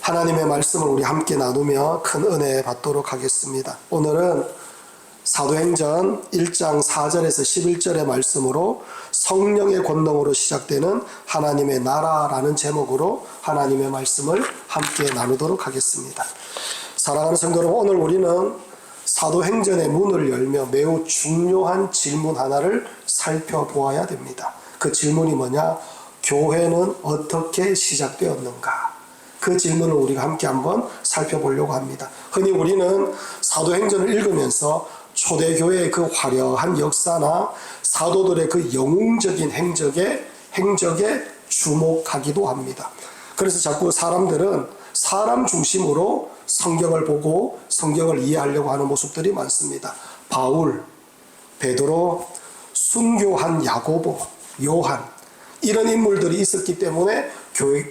하나님의 말씀을 우리 함께 나누며 큰 은혜 받도록 하겠습니다. 오늘은 사도행전 1장 4절에서 11절의 말씀으로 성령의 권능으로 시작되는 하나님의 나라라는 제목으로 하나님의 말씀을 함께 나누도록 하겠습니다. 사랑하는 성도 여러분, 오늘 우리는 사도행전의 문을 열며 매우 중요한 질문 하나를 살펴보아야 됩니다. 그 질문이 뭐냐? 교회는 어떻게 시작되었는가? 그 질문을 우리가 함께 한번 살펴보려고 합니다. 흔히 우리는 사도행전을 읽으면서 초대교회의 그 화려한 역사나 사도들의 그 영웅적인 행적에 주목하기도 합니다. 그래서 자꾸 사람들은 사람 중심으로 성경을 보고 성경을 이해하려고 하는 모습들이 많습니다. 바울, 베드로, 순교한 야고보, 요한, 이런 인물들이 있었기 때문에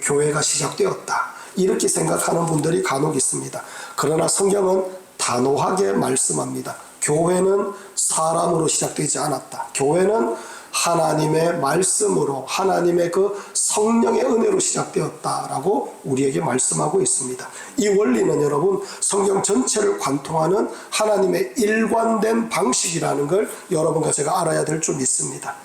교회가 시작되었다, 이렇게 생각하는 분들이 간혹 있습니다. 그러나 성경은 단호하게 말씀합니다. 교회는 사람으로 시작되지 않았다. 교회는 하나님의 말씀으로, 하나님의 그 성령의 은혜로 시작되었다라고 우리에게 말씀하고 있습니다. 이 원리는 여러분, 성경 전체를 관통하는 하나님의 일관된 방식이라는 걸 여러분과 제가 알아야 될 줄 믿습니다.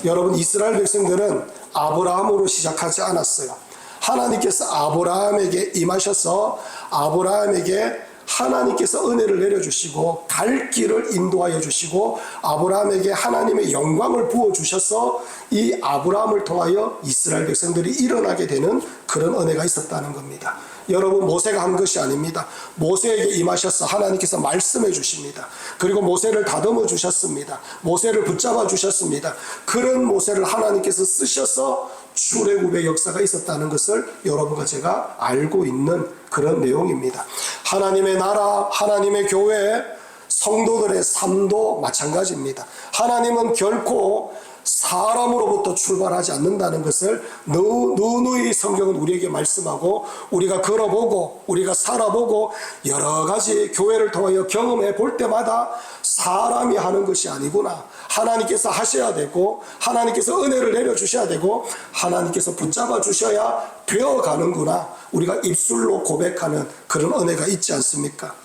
여러분, 이스라엘 백성들은 아브라함으로 시작하지 않았어요. 하나님께서 아브라함에게 임하셔서 아브라함에게 하나님께서 은혜를 내려주시고 갈 길을 인도하여 주시고 아브라함에게 하나님의 영광을 부어주셔서 이 아브라함을 통하여 이스라엘 백성들이 일어나게 되는 그런 은혜가 있었다는 겁니다. 여러분, 모세가 한 것이 아닙니다. 모세에게 임하셔서 하나님께서 말씀해 주십니다. 그리고 모세를 다듬어 주셨습니다. 모세를 붙잡아 주셨습니다. 그런 모세를 하나님께서 쓰셔서 출애굽의 역사가 있었다는 것을 여러분과 제가 알고 있는 그런 내용입니다. 하나님의 나라, 하나님의 교회, 성도들의 삶도 마찬가지입니다. 하나님은 결코 사람으로부터 출발하지 않는다는 것을 누누이 성경은 우리에게 말씀하고, 우리가 걸어보고 우리가 살아보고 여러 가지 교회를 통하여 경험해 볼 때마다 사람이 하는 것이 아니구나, 하나님께서 하셔야 되고 하나님께서 은혜를 내려주셔야 되고 하나님께서 붙잡아 주셔야 되어가는구나, 우리가 입술로 고백하는 그런 은혜가 있지 않습니까?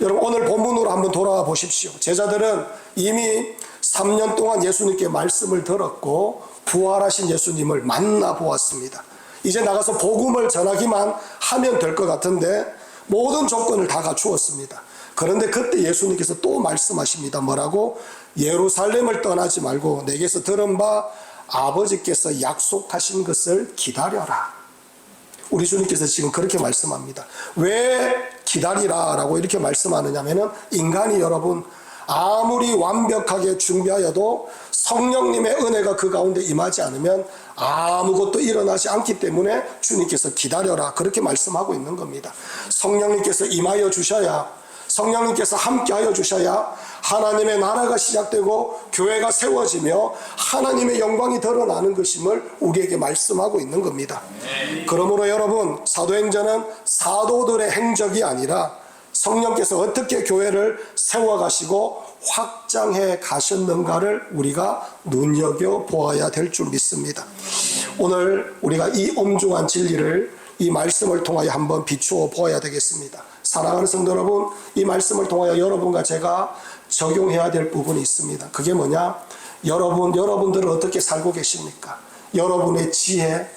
여러분, 오늘 본문으로 한번 돌아와 보십시오. 제자들은 이미 3년 동안 예수님께 말씀을 들었고 부활하신 예수님을 만나보았습니다. 이제 나가서 복음을 전하기만 하면 될 것 같은데 모든 조건을 다 갖추었습니다. 그런데 그때 예수님께서 또 말씀하십니다. 뭐라고? 예루살렘을 떠나지 말고 내게서 들은 바 아버지께서 약속하신 것을 기다려라. 우리 주님께서 지금 그렇게 말씀합니다. 왜 기다리라 라고 이렇게 말씀하느냐면은, 인간이 여러분 아무리 완벽하게 준비하여도 성령님의 은혜가 그 가운데 임하지 않으면 아무것도 일어나지 않기 때문에 주님께서 기다려라, 그렇게 말씀하고 있는 겁니다. 성령님께서 임하여 주셔야, 성령님께서 함께하여 주셔야 하나님의 나라가 시작되고 교회가 세워지며 하나님의 영광이 드러나는 것임을 우리에게 말씀하고 있는 겁니다. 그러므로 여러분, 사도행전은 사도들의 행적이 아니라 성령께서 어떻게 교회를 세워가시고 확장해 가셨는가를 우리가 눈여겨보아야 될 줄 믿습니다. 오늘 우리가 이 엄중한 진리를 이 말씀을 통하여 한번 비추어 보아야 되겠습니다. 사랑하는 성도 여러분, 이 말씀을 통하여 여러분과 제가 적용해야 될 부분이 있습니다. 그게 뭐냐? 여러분들은 어떻게 살고 계십니까? 여러분의 지혜,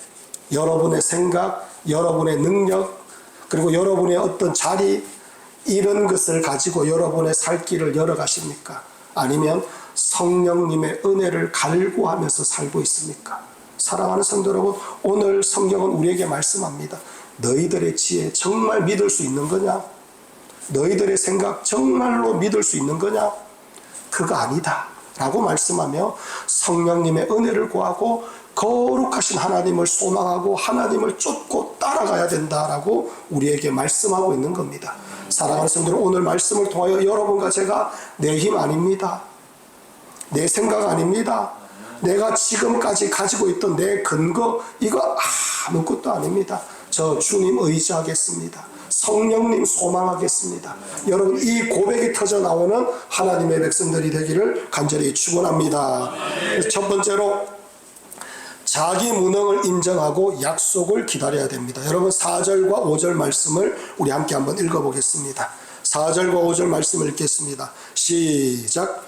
여러분의 생각, 여러분의 능력, 그리고 여러분의 어떤 자리, 이런 것을 가지고 여러분의 살 길을 열어가십니까? 아니면 성령님의 은혜를 갈구하면서 살고 있습니까? 사랑하는 성도 여러분, 오늘 성경은 우리에게 말씀합니다. 너희들의 지혜 정말 믿을 수 있는 거냐? 너희들의 생각 정말로 믿을 수 있는 거냐? 그거 아니다 라고 말씀하며 성령님의 은혜를 구하고 거룩하신 하나님을 소망하고 하나님을 쫓고 따라가야 된다라고 우리에게 말씀하고 있는 겁니다. 사랑하는 성도들, 오늘 말씀을 통하여 여러분과 제가 내 힘 아닙니다, 내 생각 아닙니다, 내가 지금까지 가지고 있던 내 근거, 이거 아무것도 아닙니다. 저 주님 의지하겠습니다. 성령님 소망하겠습니다. 여러분, 이 고백이 터져 나오는 하나님의 백성들이 되기를 간절히 축원합니다. 첫 번째로 자기 무능을 인정하고 약속을 기다려야 됩니다. 여러분 4절과 5절 말씀을 우리 함께 한번 읽어보겠습니다. 4절과 5절 말씀을 읽겠습니다. 시작.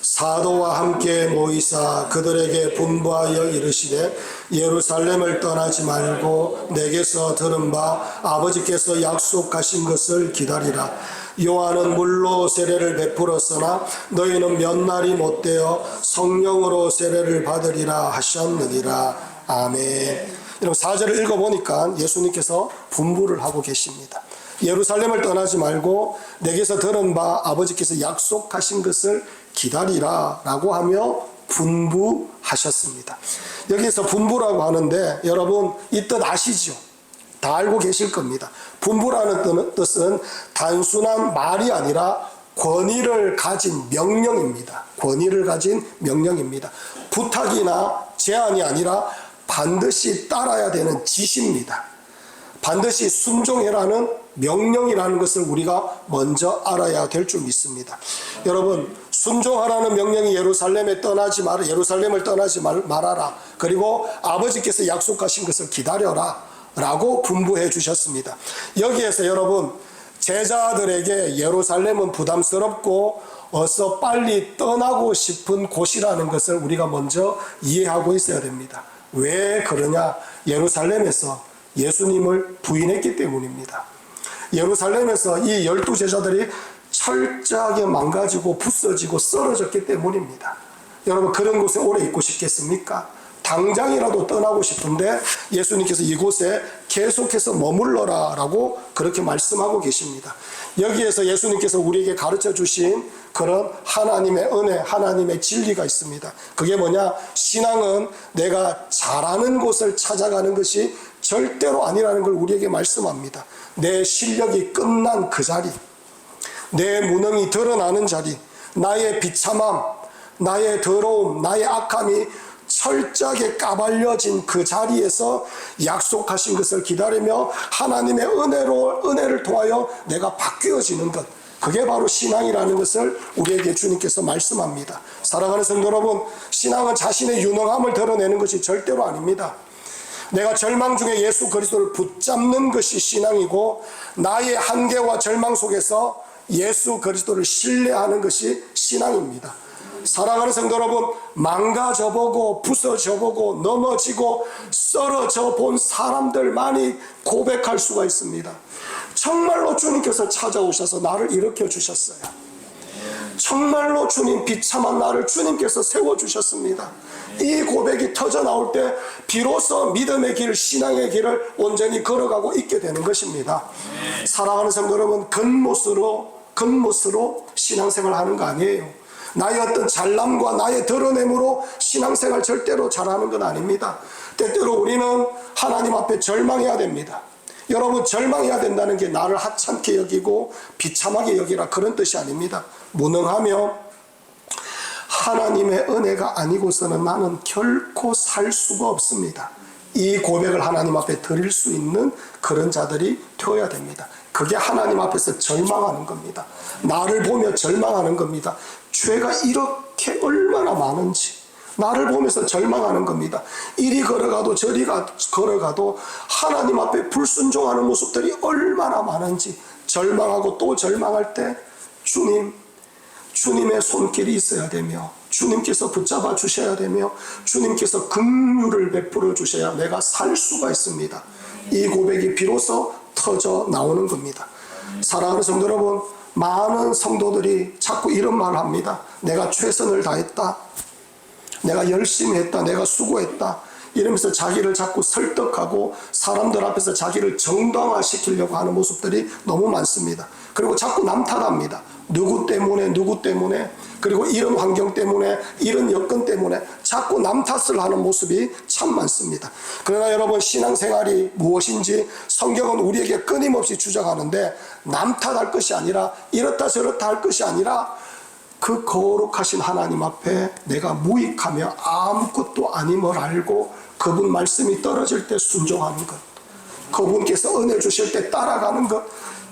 사도와 함께 모이사 그들에게 분부하여 이르시되 예루살렘을 떠나지 말고 내게서 들은 바 아버지께서 약속하신 것을 기다리라. 요한은 물로 세례를 베풀었으나 너희는 몇 날이 못되어 성령으로 세례를 받으리라 하셨느니라. 아멘. 여러분 4절을 읽어보니까 예수님께서 분부를 하고 계십니다. 예루살렘을 떠나지 말고 내게서 들은 바 아버지께서 약속하신 것을 기다리라 라고 하며 분부하셨습니다. 여기서 분부라고 하는데 여러분 이 뜻 아시죠? 다 알고 계실 겁니다. 분부라는 뜻은 단순한 말이 아니라 권위를 가진 명령입니다. 권위를 가진 명령입니다. 부탁이나 제안이 아니라 반드시 따라야 되는 지시입니다. 반드시 순종해라는 명령이라는 것을 우리가 먼저 알아야 될 줄 믿습니다. 여러분 순종하라는 명령이 예루살렘을 떠나지 말아라. 그리고 아버지께서 약속하신 것을 기다려라 라고 분부해 주셨습니다. 여기에서 여러분 제자들에게 예루살렘은 부담스럽고 어서 빨리 떠나고 싶은 곳이라는 것을 우리가 먼저 이해하고 있어야 됩니다. 왜 그러냐? 예루살렘에서 예수님을 부인했기 때문입니다. 예루살렘에서 이 12제자들이 철저하게 망가지고 부서지고 썰어졌기 때문입니다. 여러분 그런 곳에 오래 있고 싶겠습니까? 당장이라도 떠나고 싶은데 예수님께서 이곳에 계속해서 머물러라 라고 그렇게 말씀하고 계십니다. 여기에서 예수님께서 우리에게 가르쳐 주신 그런 하나님의 은혜, 하나님의 진리가 있습니다. 그게 뭐냐? 신앙은 내가 잘하는 곳을 찾아가는 것이 절대로 아니라는 걸 우리에게 말씀합니다. 내 실력이 끝난 그 자리, 내 무능이 드러나는 자리, 나의 비참함, 나의 더러움, 나의 악함이 철저하게 까발려진 그 자리에서 약속하신 것을 기다리며 하나님의 은혜를 통하여 내가 바뀌어지는 것, 그게 바로 신앙이라는 것을 우리에게 주님께서 말씀합니다. 사랑하는 성도 여러분, 신앙은 자신의 유능함을 드러내는 것이 절대로 아닙니다. 내가 절망 중에 예수 그리스도를 붙잡는 것이 신앙이고 나의 한계와 절망 속에서 예수 그리스도를 신뢰하는 것이 신앙입니다. 사랑하는 성도 여러분, 망가져보고 부서져보고 넘어지고 썰어져 본 사람들만이 고백할 수가 있습니다. 정말로 주님께서 찾아오셔서 나를 일으켜 주셨어요. 정말로 주님 비참한 나를 주님께서 세워주셨습니다. 이 고백이 터져 나올 때 비로소 믿음의 길, 신앙의 길을 온전히 걸어가고 있게 되는 것입니다. 사랑하는 성도 여러분, 겉멋으로 신앙생활 하는 거 아니에요. 나의 어떤 잘남과 나의 드러냄으로 신앙생활 절대로 잘하는 건 아닙니다. 때때로 우리는 하나님 앞에 절망해야 됩니다. 여러분 절망해야 된다는 게 나를 하찮게 여기고 비참하게 여기라 그런 뜻이 아닙니다. 무능하며 하나님의 은혜가 아니고서는 나는 결코 살 수가 없습니다. 이 고백을 하나님 앞에 드릴 수 있는 그런 자들이 되어야 됩니다. 그게 하나님 앞에서 절망하는 겁니다. 나를 보며 절망하는 겁니다. 죄가 이렇게 얼마나 많은지 나를 보면서 절망하는 겁니다. 이리 걸어가도 저리 걸어가도 하나님 앞에 불순종하는 모습들이 얼마나 많은지 절망하고 또 절망할 때 주님의 손길이 있어야 되며 주님께서 붙잡아 주셔야 되며 주님께서 긍휼을 베풀어 주셔야 내가 살 수가 있습니다. 이 고백이 비로소 터져 나오는 겁니다. 사랑하는 성도 여러분, 많은 성도들이 자꾸 이런 말을 합니다. 내가 최선을 다했다, 내가 열심히 했다, 내가 수고했다 이러면서 자기를 자꾸 설득하고 사람들 앞에서 자기를 정당화시키려고 하는 모습들이 너무 많습니다. 그리고 자꾸 남 탓합니다. 누구 때문에 그리고 이런 환경 때문에 이런 여건 때문에 자꾸 남 탓을 하는 모습이 참 많습니다. 그러나 여러분, 신앙생활이 무엇인지 성경은 우리에게 끊임없이 주장하는데 남 탓할 것이 아니라 이렇다 저렇다 할 것이 아니라 그 거룩하신 하나님 앞에 내가 무익하며 아무것도 아님을 알고 그분 말씀이 떨어질 때 순종하는 것, 그분께서 은혜 주실 때 따라가는 것,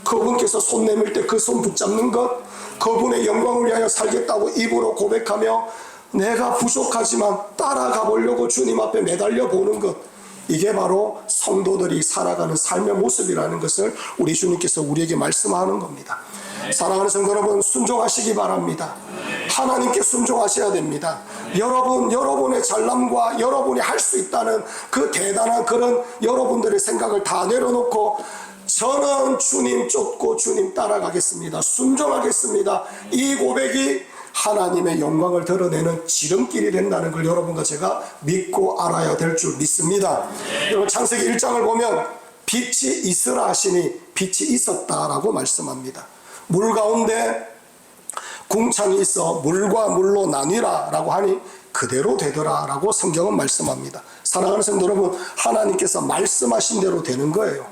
그분께서 손 내밀 때 그 손 붙잡는 것, 그분의 영광을 위하여 살겠다고 입으로 고백하며 내가 부족하지만 따라가 보려고 주님 앞에 매달려 보는 것, 이게 바로 성도들이 살아가는 삶의 모습이라는 것을 우리 주님께서 우리에게 말씀하는 겁니다. 사랑하는 성도 여러분, 순종하시기 바랍니다. 하나님께 순종하셔야 됩니다. 여러분의 잘남과 여러분이 할 수 있다는 그 대단한 그런 여러분들의 생각을 다 내려놓고, 저는 주님 쫓고 주님 따라가겠습니다, 순종하겠습니다, 이 고백이 하나님의 영광을 드러내는 지름길이 된다는 걸 여러분과 제가 믿고 알아야 될 줄 믿습니다. 여러분, 창세기 1장을 보면 빛이 있으라 하시니 빛이 있었다라고 말씀합니다. 물 가운데 궁창이 있어 물과 물로 나뉘라 라고 하니 그대로 되더라 라고 성경은 말씀합니다. 사랑하는 성도 여러분, 하나님께서 말씀하신 대로 되는 거예요.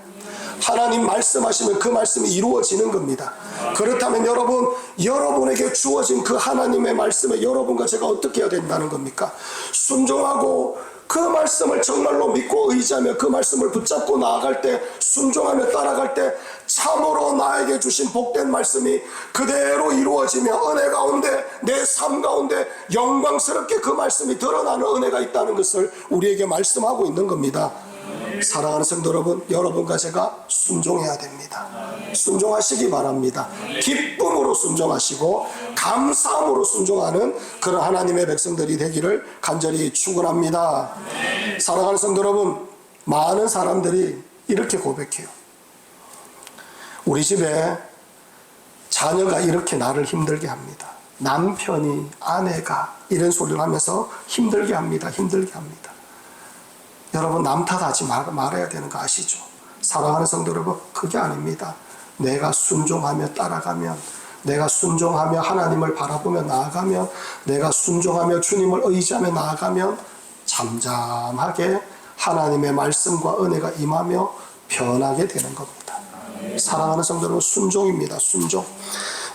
하나님 말씀하시면 그 말씀이 이루어지는 겁니다. 그렇다면 여러분에게 주어진 그 하나님의 말씀에 여러분과 제가 어떻게 해야 된다는 겁니까? 순종하고 그 말씀을 정말로 믿고 의지하며 그 말씀을 붙잡고 나아갈 때, 순종하며 따라갈 때 참으로 나에게 주신 복된 말씀이 그대로 이루어지며 은혜 가운데, 내 삶 가운데 영광스럽게 그 말씀이 드러나는 은혜가 있다는 것을 우리에게 말씀하고 있는 겁니다. 사랑하는 성도 여러분, 여러분과 제가 순종해야 됩니다. 순종하시기 바랍니다. 기쁨으로 순종하시고 감사함으로 순종하는 그런 하나님의 백성들이 되기를 간절히 축원합니다. 사랑하는 성도 여러분, 많은 사람들이 이렇게 고백해요. 우리 집에 자녀가 이렇게 나를 힘들게 합니다. 남편이, 아내가 이런 소리를 하면서 힘들게 합니다. 여러분, 남 탓하지 말아야 되는 거 아시죠? 사랑하는 성도 여러분, 그게 아닙니다. 내가 순종하며 따라가면, 내가 순종하며 하나님을 바라보며 나아가면, 내가 순종하며 주님을 의지하며 나아가면 잠잠하게 하나님의 말씀과 은혜가 임하며 변하게 되는 겁니다. 사랑하는 성도 여러분, 순종입니다. 순종.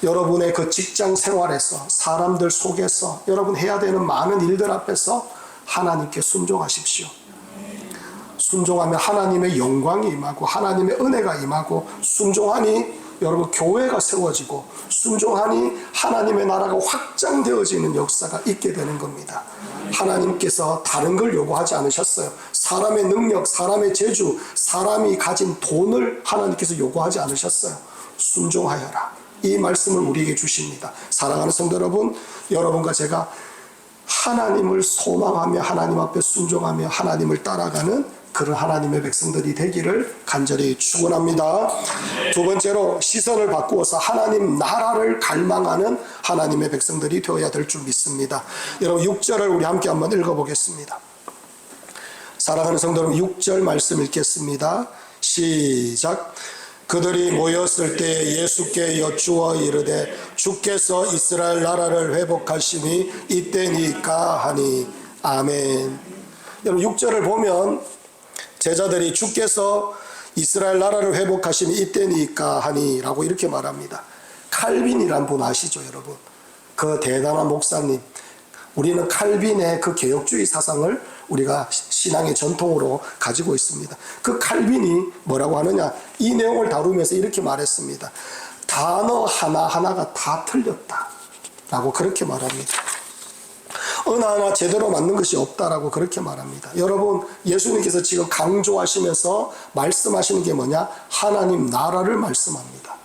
여러분의 그 직장 생활에서, 사람들 속에서, 여러분 해야 되는 많은 일들 앞에서 하나님께 순종하십시오. 순종하면 하나님의 영광이 임하고 하나님의 은혜가 임하고, 순종하니 여러분 교회가 세워지고, 순종하니 하나님의 나라가 확장되어지는 역사가 있게 되는 겁니다. 하나님께서 다른 걸 요구하지 않으셨어요. 사람의 능력, 사람의 재주, 사람이 가진 돈을 하나님께서 요구하지 않으셨어요. 순종하여라, 이 말씀을 우리에게 주십니다. 사랑하는 성도 여러분, 여러분과 제가 하나님을 소망하며 하나님 앞에 순종하며 하나님을 따라가는 그런 하나님의 백성들이 되기를 간절히 축원합니다. 두 번째로, 시선을 바꾸어서 하나님 나라를 갈망하는 하나님의 백성들이 되어야 될 줄 믿습니다. 여러분, 6절을 우리 함께 한번 읽어보겠습니다. 사랑하는 성도 여러분, 6절 말씀 읽겠습니다. 시작. 그들이 모였을 때 예수께 여쭈어 이르되 주께서 이스라엘 나라를 회복하심이 이때니까 하니. 아멘. 여러분, 6절을 보면 제자들이 주께서 이스라엘 나라를 회복하심이 이때니까 하니 라고 이렇게 말합니다. 칼빈이란 분 아시죠, 여러분? 그 대단한 목사님. 우리는 칼빈의 그 개혁주의 사상을 우리가 신앙의 전통으로 가지고 있습니다. 그 칼빈이 뭐라고 하느냐, 이 내용을 다루면서 이렇게 말했습니다. 단어 하나하나가 다 틀렸다 라고 그렇게 말합니다. 어느 하나 제대로 맞는 것이 없다라고 그렇게 말합니다. 여러분, 예수님께서 지금 강조하시면서 말씀하시는 게 뭐냐? 하나님 나라를 말씀합니다.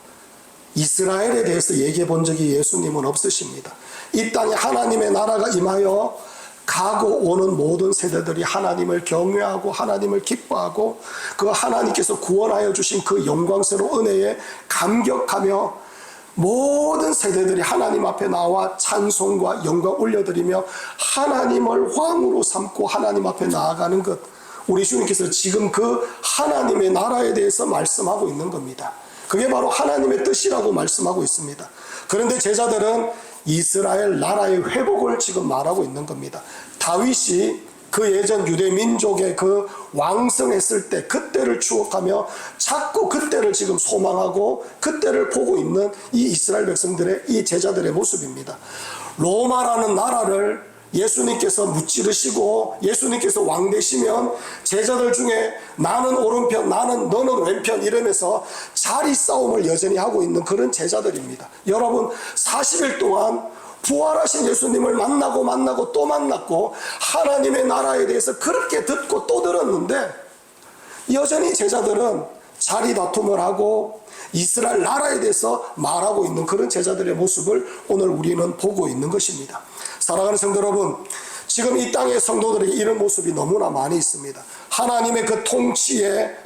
이스라엘에 대해서 얘기해 본 적이 예수님은 없으십니다. 이 땅에 하나님의 나라가 임하여 가고 오는 모든 세대들이 하나님을 경외하고 하나님을 기뻐하고 그 하나님께서 구원하여 주신 그 영광스러운 은혜에 감격하며 모든 세대들이 하나님 앞에 나와 찬송과 영광 올려드리며 하나님을 왕으로 삼고 하나님 앞에 나아가는 것, 우리 주님께서 지금 그 하나님의 나라에 대해서 말씀하고 있는 겁니다. 그게 바로 하나님의 뜻이라고 말씀하고 있습니다. 그런데 제자들은 이스라엘 나라의 회복을 지금 말하고 있는 겁니다. 다윗이 그 예전 유대 민족의 그 왕성했을 때 그때를 추억하며 자꾸 그때를 지금 소망하고 그때를 보고 있는 이 이스라엘 백성들의, 이 제자들의 모습입니다. 로마라는 나라를 예수님께서 무찌르시고 예수님께서 왕 되시면 제자들 중에 나는 오른편, 너는 왼편 이러면서 자리 싸움을 여전히 하고 있는 그런 제자들입니다. 여러분, 40일 동안 부활하신 예수님을 만나고 또 만났고 하나님의 나라에 대해서 그렇게 듣고 또 들었는데 여전히 제자들은 자리 다툼을 하고 이스라엘 나라에 대해서 말하고 있는 그런 제자들의 모습을 오늘 우리는 보고 있는 것입니다. 사랑하는 성도 여러분, 지금 이 땅의 성도들에게 이런 모습이 너무나 많이 있습니다. 하나님의 그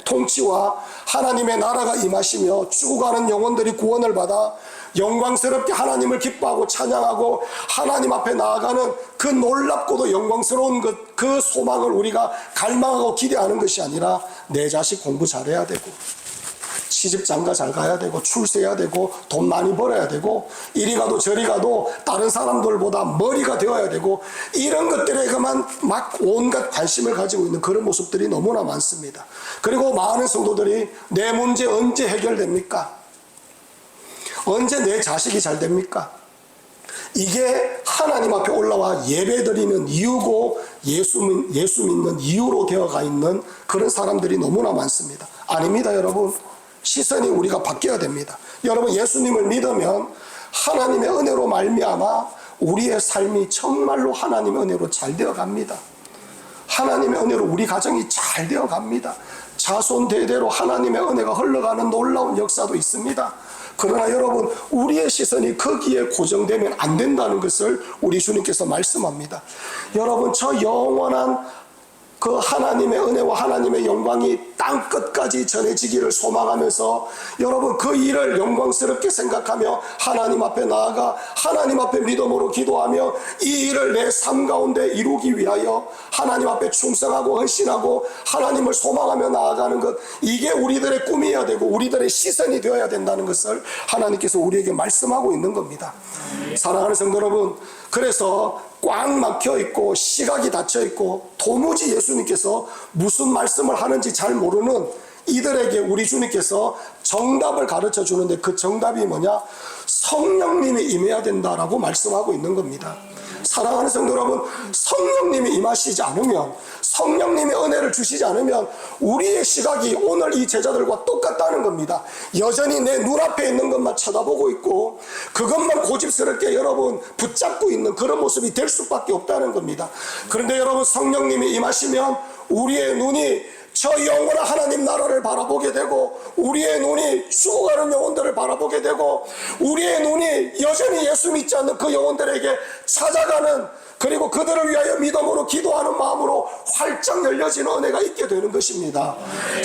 통치와 하나님의 나라가 임하시며 죽어가는 영혼들이 구원을 받아 영광스럽게 하나님을 기뻐하고 찬양하고 하나님 앞에 나아가는 그 놀랍고도 영광스러운 그 소망을 우리가 갈망하고 기대하는 것이 아니라 내 자식 공부 잘해야 되고 시집 장가 잘 가야 되고 출세해야 되고 돈 많이 벌어야 되고 이리 가도 저리 가도 다른 사람들보다 머리가 되어야 되고 이런 것들에게만 막 온갖 관심을 가지고 있는 그런 모습들이 너무나 많습니다. 그리고 많은 성도들이 내 문제 언제 해결됩니까? 언제 내 자식이 잘 됩니까? 이게 하나님 앞에 올라와 예배드리는 이유고 예수 믿는 이유로 되어가 있는 그런 사람들이 너무나 많습니다. 아닙니다, 여러분. 시선이 우리가 바뀌어야 됩니다. 여러분, 예수님을 믿으면 하나님의 은혜로 말미암아 우리의 삶이 정말로 하나님의 은혜로 잘 되어 갑니다. 하나님의 은혜로 우리 가정이 잘 되어 갑니다. 자손 대대로 하나님의 은혜가 흘러가는 놀라운 역사도 있습니다. 그러나 여러분, 우리의 시선이 거기에 고정되면 안 된다는 것을 우리 주님께서 말씀합니다. 여러분, 저 영원한 그 하나님의 은혜와 하나님의 영광이 땅 끝까지 전해지기를 소망하면서 여러분 그 일을 영광스럽게 생각하며 하나님 앞에 나아가 하나님 앞에 믿음으로 기도하며 이 일을 내 삶 가운데 이루기 위하여 하나님 앞에 충성하고 헌신하고 하나님을 소망하며 나아가는 것, 이게 우리들의 꿈이어야 되고 우리들의 시선이 되어야 된다는 것을 하나님께서 우리에게 말씀하고 있는 겁니다. 사랑하는 성도 여러분, 그래서 꽉 막혀 있고 시각이 닫혀 있고 도무지 예수님께서 무슨 말씀을 하는지 잘 모르는 이들에게 우리 주님께서 정답을 가르쳐 주는데, 그 정답이 뭐냐? 성령님이 임해야 된다라고 말씀하고 있는 겁니다. 사랑하는 성도 여러분, 성령님이 임하시지 않으면, 성령님의 은혜를 주시지 않으면 우리의 시각이 오늘 이 제자들과 똑같다는 겁니다. 여전히 내 눈앞에 있는 것만 쳐다보고 있고 그것만 고집스럽게 여러분 붙잡고 있는 그런 모습이 될 수밖에 없다는 겁니다. 그런데 여러분, 성령님이 임하시면 우리의 눈이 저 영원한 하나님 나라를 바라보게 되고 우리의 눈이 죽어가는 영혼들을 바라보게 되고 우리의 눈이 여전히 예수 믿지 않는 그 영혼들에게 찾아가는, 그리고 그들을 위하여 믿음으로 기도하는 마음으로 활짝 열려지는 은혜가 있게 되는 것입니다.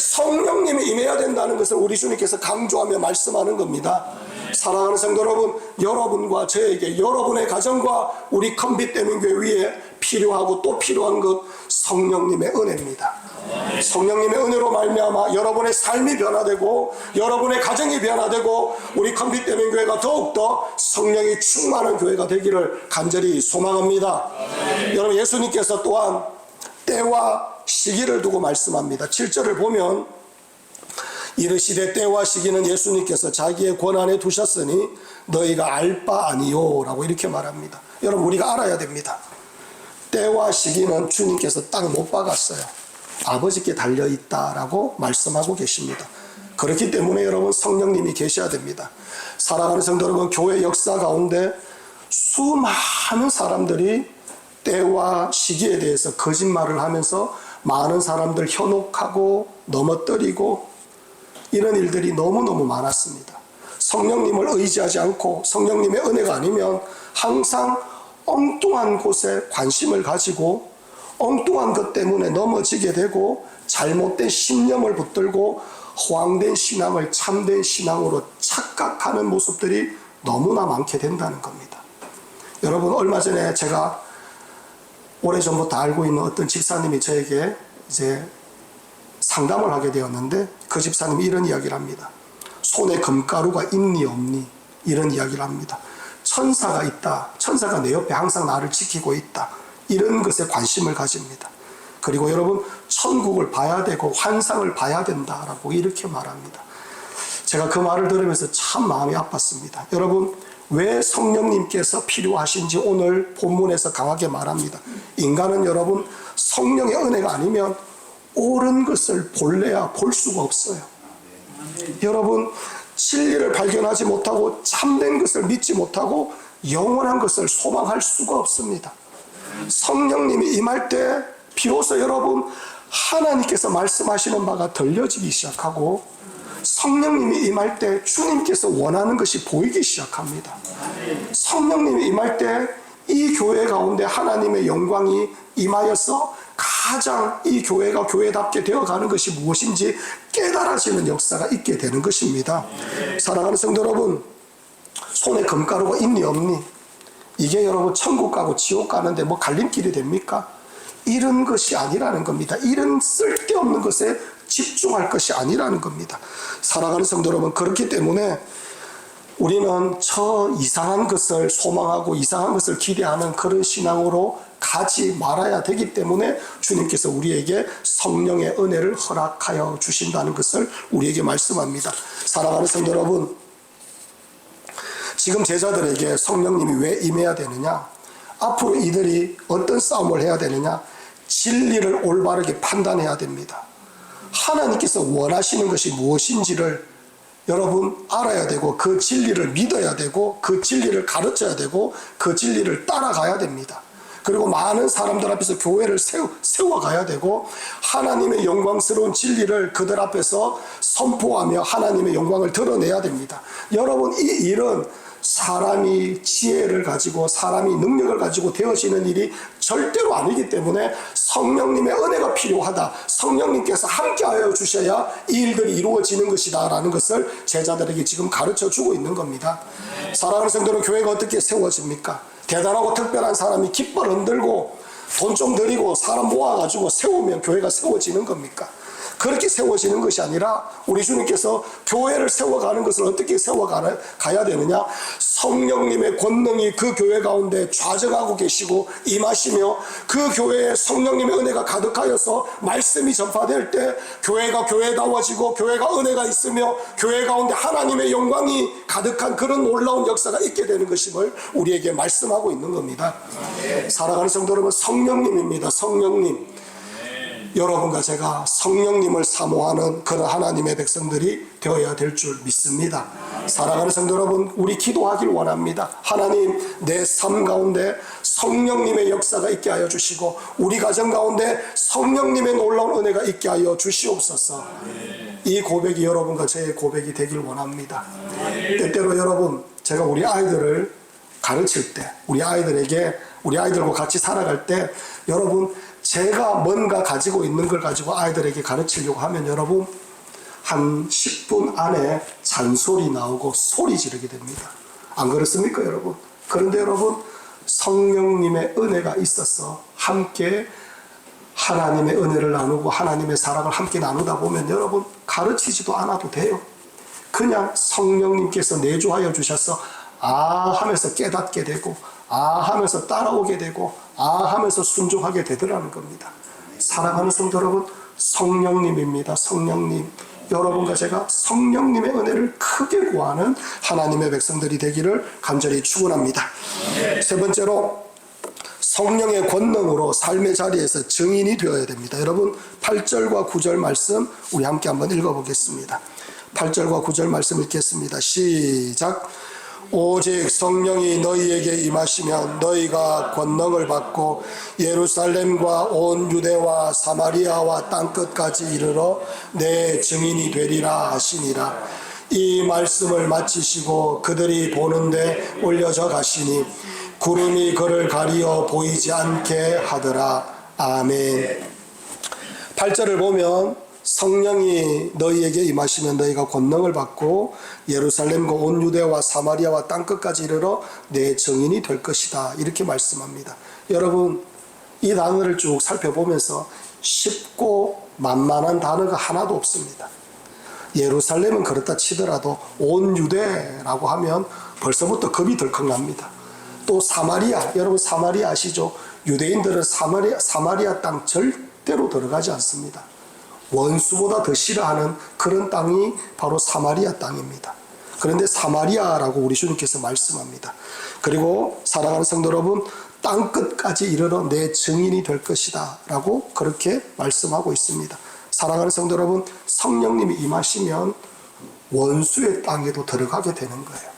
성령님이 임해야 된다는 것을 우리 주님께서 강조하며 말씀하는 겁니다. 사랑하는 성도 여러분, 여러분과 저에게, 여러분의 가정과 우리 컴빛대명교회 위에 필요하고 또 필요한 것, 성령님의 은혜입니다. 성령님의 은혜로 말미암아 여러분의 삶이 변화되고 여러분의 가정이 변화되고 우리 컴빛대명교회가 더욱더 성령이 충만한 교회가 되기를 간절히 소망합니다. 여러분, 예수님께서 또한 때와 시기를 두고 말씀합니다. 7절을 보면 이르시되 때와 시기는 예수님께서 자기의 권한에 두셨으니 너희가 알 바 아니요 라고 이렇게 말합니다. 여러분, 우리가 알아야 됩니다. 때와 시기는 주님께서 딱 못 박았어요. 아버지께 달려있다라고 말씀하고 계십니다. 그렇기 때문에 여러분, 성령님이 계셔야 됩니다. 사랑하는 성도 여러분, 교회 역사 가운데 수많은 사람들이 때와 시기에 대해서 거짓말을 하면서 많은 사람들 현혹하고 넘어뜨리고 이런 일들이 너무너무 많았습니다. 성령님을 의지하지 않고 성령님의 은혜가 아니면 항상 엉뚱한 곳에 관심을 가지고 엉뚱한 것 때문에 넘어지게 되고 잘못된 신념을 붙들고 허황된 신앙을 참된 신앙으로 착각하는 모습들이 너무나 많게 된다는 겁니다. 여러분, 얼마 전에 제가 오래전부터 알고 있는 어떤 집사님이 저에게 이제 상담을 하게 되었는데, 그 집사님이 이런 이야기를 합니다. 손에 금가루가 있니 없니 이런 이야기를 합니다. 천사가 있다, 천사가 내 옆에 항상 나를 지키고 있다, 이런 것에 관심을 가집니다. 그리고 여러분, 천국을 봐야 되고 환상을 봐야 된다라고 이렇게 말합니다. 제가 그 말을 들으면서 참 마음이 아팠습니다. 여러분, 왜 성령님께서 필요하신지 오늘 본문에서 강하게 말합니다. 인간은 여러분, 성령의 은혜가 아니면 옳은 것을 볼래야 볼 수가 없어요. 여러분, 진리를 발견하지 못하고 참된 것을 믿지 못하고 영원한 것을 소망할 수가 없습니다. 성령님이 임할 때 비로소 여러분 하나님께서 말씀하시는 바가 들려지기 시작하고 성령님이 임할 때 주님께서 원하는 것이 보이기 시작합니다. 성령님이 임할 때 이 교회 가운데 하나님의 영광이 임하여서 가장 이 교회가 교회답게 되어가는 것이 무엇인지 깨달아지는 역사가 있게 되는 것입니다. 사랑하는 성도 여러분, 손에 금가루가 있니 없니? 이게 여러분 천국 가고 지옥 가는데 뭐 갈림길이 됩니까? 이런 것이 아니라는 겁니다. 이런 쓸데없는 것에 집중할 것이 아니라는 겁니다. 사랑하는 성도 여러분, 그렇기 때문에 우리는 저 이상한 것을 소망하고 이상한 것을 기대하는 그런 신앙으로 가지 말아야 되기 때문에 주님께서 우리에게 성령의 은혜를 허락하여 주신다는 것을 우리에게 말씀합니다. 사랑하는 성도 여러분, 지금 제자들에게 성령님이 왜 임해야 되느냐? 앞으로 이들이 어떤 싸움을 해야 되느냐? 진리를 올바르게 판단해야 됩니다. 하나님께서 원하시는 것이 무엇인지를 여러분 알아야 되고 그 진리를 믿어야 되고 그 진리를 가르쳐야 되고 그 진리를 따라가야 됩니다. 그리고 많은 사람들 앞에서 교회를 세워가야 되고 하나님의 영광스러운 진리를 그들 앞에서 선포하며 하나님의 영광을 드러내야 됩니다. 여러분, 이 일은 사람이 지혜를 가지고 사람이 능력을 가지고 되어지는 일이 절대로 아니기 때문에 성령님의 은혜가 필요하다. 성령님께서 함께하여 주셔야 이 일들이 이루어지는 것이다 라는 것을 제자들에게 지금 가르쳐주고 있는 겁니다. 사랑하는 성도는 교회가 어떻게 세워집니까? 대단하고 특별한 사람이 깃발 흔들고 돈 좀 들이고 사람 모아가지고 세우면 교회가 세워지는 겁니까? 그렇게 세워지는 것이 아니라 우리 주님께서 교회를 세워가는 것을 어떻게 세워가야 되느냐? 성령님의 권능이 그 교회 가운데 좌정하고 계시고 임하시며 그 교회에 성령님의 은혜가 가득하여서 말씀이 전파될 때 교회가 교회다워지고 교회가 은혜가 있으며 교회 가운데 하나님의 영광이 가득한 그런 놀라운 역사가 있게 되는 것임을 우리에게 말씀하고 있는 겁니다. 사랑하는 성도 여러분, 성령님입니다. 성령님. 여러분과 제가 성령님을 사모하는 그런 하나님의 백성들이 되어야 될 줄 믿습니다. 사랑하는 성도 여러분, 우리 기도하길 원합니다. 하나님, 내 삶 가운데 성령님의 역사가 있게 하여 주시고 우리 가정 가운데 성령님의 놀라운 은혜가 있게 하여 주시옵소서. 이 고백이 여러분과 저의 고백이 되길 원합니다. 때때로 여러분, 제가 우리 아이들을 가르칠 때, 우리 아이들과 같이 살아갈 때 여러분, 제가 뭔가 가지고 있는 걸 가지고 아이들에게 가르치려고 하면 여러분 한 10분 안에 잔소리 나오고 소리 지르게 됩니다. 안 그렇습니까 여러분? 그런데 여러분, 성령님의 은혜가 있어서 함께 하나님의 은혜를 나누고 하나님의 사랑을 함께 나누다 보면 여러분 가르치지도 않아도 돼요. 그냥 성령님께서 내주하여 주셔서 아 하면서 깨닫게 되고 아 하면서 따라오게 되고 아 하면서 순종하게 되더라는 겁니다. 사랑하는 성도 여러분, 성령님입니다. 성령님. 여러분과 제가 성령님의 은혜를 크게 구하는 하나님의 백성들이 되기를 간절히 축원합니다. 세 번째로 성령의 권능으로 삶의 자리에서 증인이 되어야 됩니다. 여러분 8절과 9절 말씀 우리 함께 한번 읽어보겠습니다. 8절과 9절 말씀 읽겠습니다. 시작. 오직 성령이 너희에게 임하시면 너희가 권능을 받고 예루살렘과 온 유대와 사마리아와 땅끝까지 이르러 내 증인이 되리라 하시니라. 이 말씀을 마치시고 그들이 보는데 올려져 가시니 구름이 그를 가리어 보이지 않게 하더라. 아멘. 8절을 보면 성령이 너희에게 임하시면 너희가 권능을 받고 예루살렘과 온 유대와 사마리아와 땅끝까지 이르러 내 증인이 될 것이다. 이렇게 말씀합니다. 여러분, 이 단어를 쭉 살펴보면서 쉽고 만만한 단어가 하나도 없습니다. 예루살렘은 그렇다 치더라도 온 유대라고 하면 벌써부터 겁이 덜컥 납니다. 또 사마리아, 여러분 사마리아 아시죠? 유대인들은 사마리아 땅 절대로 들어가지 않습니다. 원수보다 더 싫어하는 그런 땅이 바로 사마리아 땅입니다. 그런데 사마리아라고 우리 주님께서 말씀합니다. 그리고 사랑하는 성도 여러분, 땅끝까지 이르러 내 증인이 될 것이다 라고 그렇게 말씀하고 있습니다. 사랑하는 성도 여러분, 성령님이 임하시면 원수의 땅에도 들어가게 되는 거예요.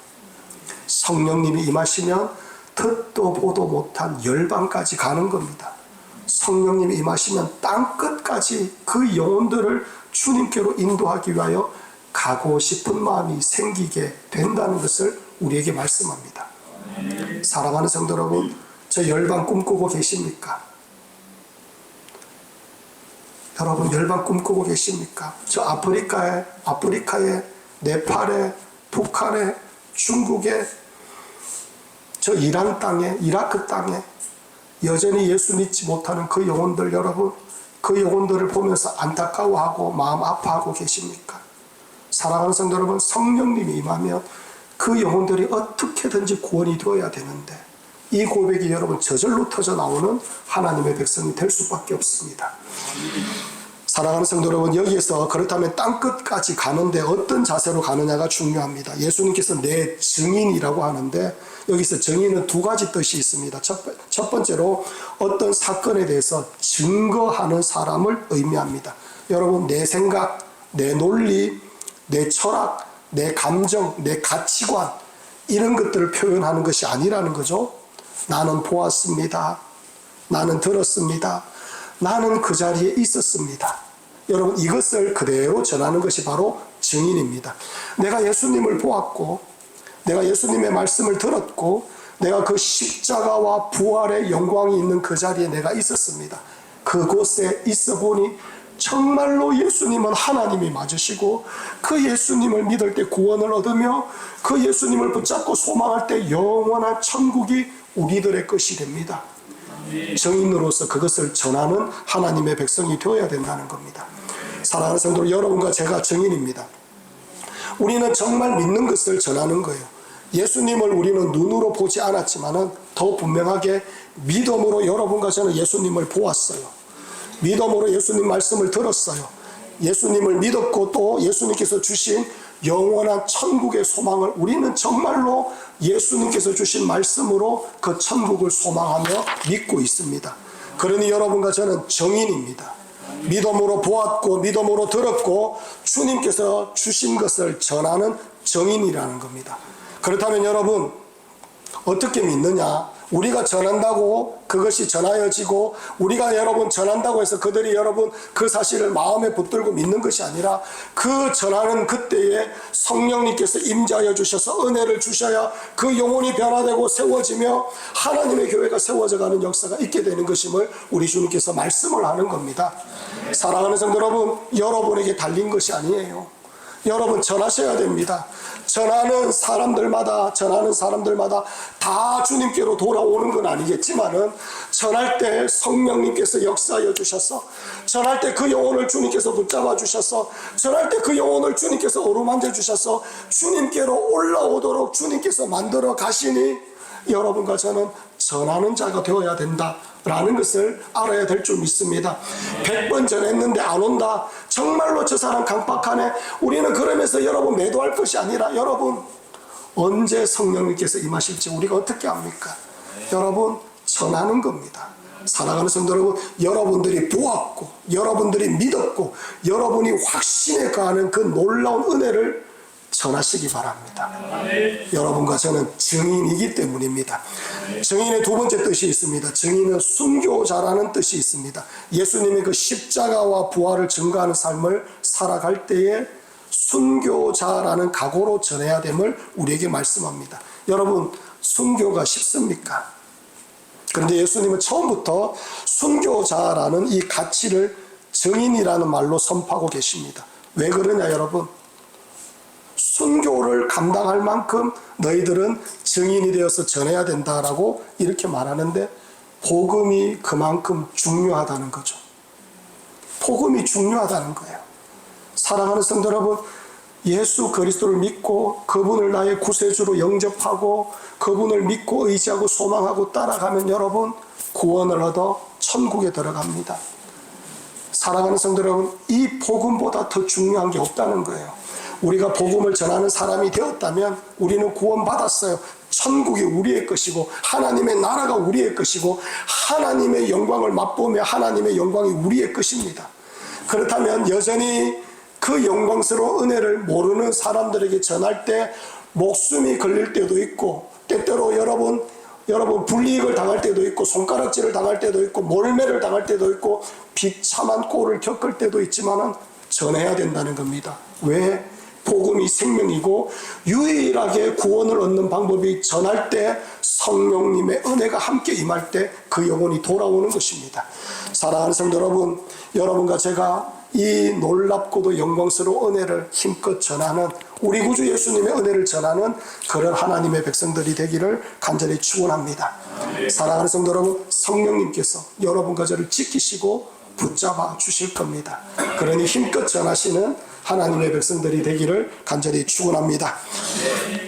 성령님이 임하시면 듣도 보도 못한 열방까지 가는 겁니다. 성령님이 임하시면 땅끝까지 그 영혼들을 주님께로 인도하기 위하여 가고 싶은 마음이 생기게 된다는 것을 우리에게 말씀합니다. 사랑하는 성도 여러분, 저 열방 꿈꾸고 계십니까? 여러분 열방 꿈꾸고 계십니까? 저 아프리카에, 네팔에, 북한에, 중국에, 저 이란 땅에, 이라크 땅에 여전히 예수 믿지 못하는 그 영혼들, 여러분 그 영혼들을 보면서 안타까워하고 마음 아파하고 계십니까? 사랑하는 성도 여러분, 성령님이 임하면 그 영혼들이 어떻게든지 구원이 되어야 되는데 이 고백이 여러분 저절로 터져 나오는 하나님의 백성이 될 수밖에 없습니다. 사랑하는 성도 여러분, 여기에서 그렇다면 땅끝까지 가는데 어떤 자세로 가느냐가 중요합니다. 예수님께서 내 증인이라고 하는데 여기서 증인은 두 가지 뜻이 있습니다. 첫 번째로 어떤 사건에 대해서 증거하는 사람을 의미합니다. 여러분 내 생각, 내 논리, 내 철학, 내 감정, 내 가치관 이런 것들을 표현하는 것이 아니라는 거죠. 나는 보았습니다. 나는 들었습니다. 나는 그 자리에 있었습니다. 여러분 이것을 그대로 전하는 것이 바로 증인입니다. 내가 예수님을 보았고 내가 예수님의 말씀을 들었고 내가 그 십자가와 부활의 영광이 있는 그 자리에 내가 있었습니다. 그곳에 있어 보니 정말로 예수님은 하나님이 맞으시고 그 예수님을 믿을 때 구원을 얻으며 그 예수님을 붙잡고 소망할 때 영원한 천국이 우리들의 것이 됩니다. 증인으로서 그것을 전하는 하나님의 백성이 되어야 된다는 겁니다. 사랑하는 성도 여러분과 제가 증인입니다. 우리는 정말 믿는 것을 전하는 거예요. 예수님을 우리는 눈으로 보지 않았지만 더 분명하게 믿음으로 여러분과 저는 예수님을 보았어요. 믿음으로 예수님 말씀을 들었어요. 예수님을 믿었고 또 예수님께서 주신 영원한 천국의 소망을 우리는 정말로 예수님께서 주신 말씀으로 그 천국을 소망하며 믿고 있습니다. 그러니 여러분과 저는 증인입니다. 믿음으로 보았고 믿음으로 들었고 주님께서 주신 것을 전하는 증인이라는 겁니다. 그렇다면 여러분 어떻게 믿느냐? 우리가 전한다고 그것이 전하여지고 우리가 여러분 전한다고 해서 그들이 여러분 그 사실을 마음에 붙들고 믿는 것이 아니라 그 전하는 그때에 성령님께서 임재하여 주셔서 은혜를 주셔야 그 영혼이 변화되고 세워지며 하나님의 교회가 세워져가는 역사가 있게 되는 것임을 우리 주님께서 말씀을 하는 겁니다. 사랑하는 성도 여러분, 여러분에게 달린 것이 아니에요. 여러분 전하셔야 됩니다. 전하는 사람들마다 다 주님께로 돌아오는 건 아니겠지만은 전할 때 성령님께서 역사하여 주셔서 전할 때 그 영혼을 주님께서 붙잡아 주셔서 전할 때 그 영혼을 주님께서 어루만져 주셔서 주님께로 올라오도록 주님께서 만들어 가시니 여러분과 저는 전하는 자가 되어야 된다라는 것을 알아야 될 줄 믿습니다. 100번 전했는데 안 온다. 정말로 저 사람 강박하네. 우리는 그러면서 여러분 매도할 것이 아니라 여러분 언제 성령님께서 임하실지 우리가 어떻게 압니까? 여러분 전하는 겁니다. 사랑하는 성도 여러분, 여러분들이 보았고 여러분들이 믿었고 여러분이 확신에 가는 그 놀라운 은혜를 전하시기 바랍니다. 여러분과 저는 증인이기 때문입니다. 증인의 두 번째 뜻이 있습니다. 증인은 순교자라는 뜻이 있습니다. 예수님의 그 십자가와 부활을 증거하는 삶을 살아갈 때에 순교자라는 각오로 전해야 됨을 우리에게 말씀합니다. 여러분 순교가 쉽습니까? 그런데 예수님은 처음부터 순교자라는 이 가치를 증인이라는 말로 선포하고 계십니다. 왜 그러냐 여러분? 순교를 감당할 만큼 너희들은 증인이 되어서 전해야 된다라고 이렇게 말하는데 복음이 그만큼 중요하다는 거죠. 복음이 중요하다는 거예요. 사랑하는 성도 여러분, 예수 그리스도를 믿고 그분을 나의 구세주로 영접하고 그분을 믿고 의지하고 소망하고 따라가면 여러분 구원을 얻어 천국에 들어갑니다. 사랑하는 성도 여러분, 이 복음보다 더 중요한 게 없다는 거예요. 우리가 복음을 전하는 사람이 되었다면 우리는 구원받았어요. 천국이 우리의 것이고 하나님의 나라가 우리의 것이고 하나님의 영광을 맛보며 하나님의 영광이 우리의 것입니다. 그렇다면 여전히 그 영광스러운 은혜를 모르는 사람들에게 전할 때 목숨이 걸릴 때도 있고, 때때로 여러분 불이익을 당할 때도 있고, 손가락질을 당할 때도 있고, 몰매를 당할 때도 있고, 비참한 꼴을 겪을 때도 있지만은 전해야 된다는 겁니다. 왜? 복음이 생명이고 유일하게 구원을 얻는 방법이 전할 때 성령님의 은혜가 함께 임할 때 그 영혼이 돌아오는 것입니다. 사랑하는 성도 여러분, 여러분과 제가 이 놀랍고도 영광스러운 은혜를 힘껏 전하는, 우리 구주 예수님의 은혜를 전하는 그런 하나님의 백성들이 되기를 간절히 축원합니다. 사랑하는 성도 여러분, 성령님께서 여러분과 저를 지키시고 붙잡아 주실 겁니다. 그러니 힘껏 전하시는 하나님의 백성들이 되기를 간절히 축원합니다.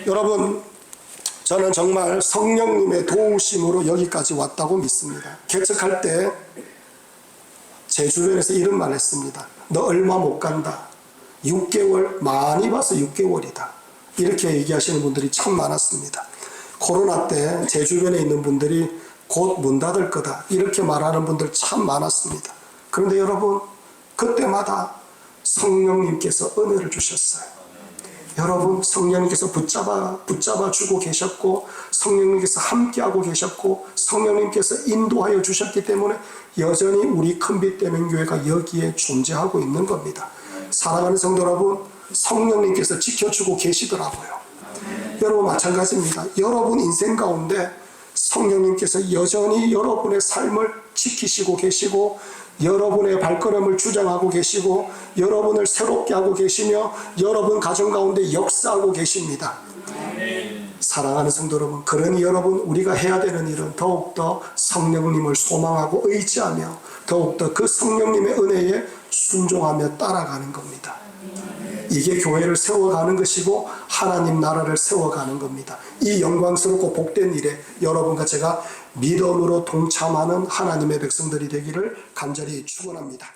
여러분, 저는 정말 성령님의 도우심으로 여기까지 왔다고 믿습니다. 개척할 때 제 주변에서 이런 말 했습니다. 너 얼마 못 간다. 6개월, 많이 봐서 6개월이다. 이렇게 얘기하시는 분들이 참 많았습니다. 코로나 때 제 주변에 있는 분들이 곧 문 닫을 거다. 이렇게 말하는 분들 참 많았습니다. 그런데 여러분, 그때마다 성령님께서 은혜를 주셨어요. 여러분, 성령님께서 붙잡아 주고 계셨고, 성령님께서 함께하고 계셨고, 성령님께서 인도하여 주셨기 때문에 여전히 우리 큰빛대명교회가 여기에 존재하고 있는 겁니다. 사랑하는 성도 여러분, 성령님께서 지켜주고 계시더라고요. 여러분 마찬가지입니다. 여러분 인생 가운데 성령님께서 여전히 여러분의 삶을 지키시고 계시고, 여러분의 발걸음을 주장하고 계시고, 여러분을 새롭게 하고 계시며, 여러분 가정 가운데 역사하고 계십니다. 사랑하는 성도 여러분, 그러니 여러분, 우리가 해야 되는 일은 더욱더 성령님을 소망하고 의지하며 더욱더 그 성령님의 은혜에 순종하며 따라가는 겁니다. 이게 교회를 세워가는 것이고 하나님 나라를 세워가는 겁니다. 이 영광스럽고 복된 일에 여러분과 제가 믿음으로 동참하는 하나님의 백성들이 되기를 간절히 축원합니다.